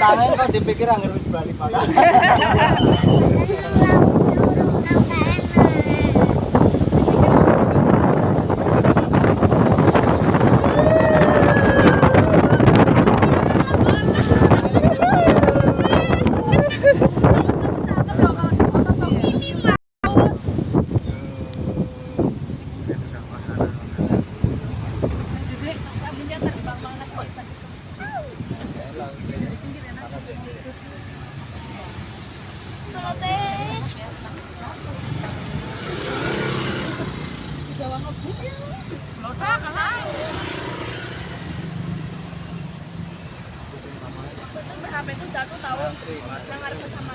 tangan kok dipikir anggar wis balik malah. HP itu jatuh tahu yang ada sama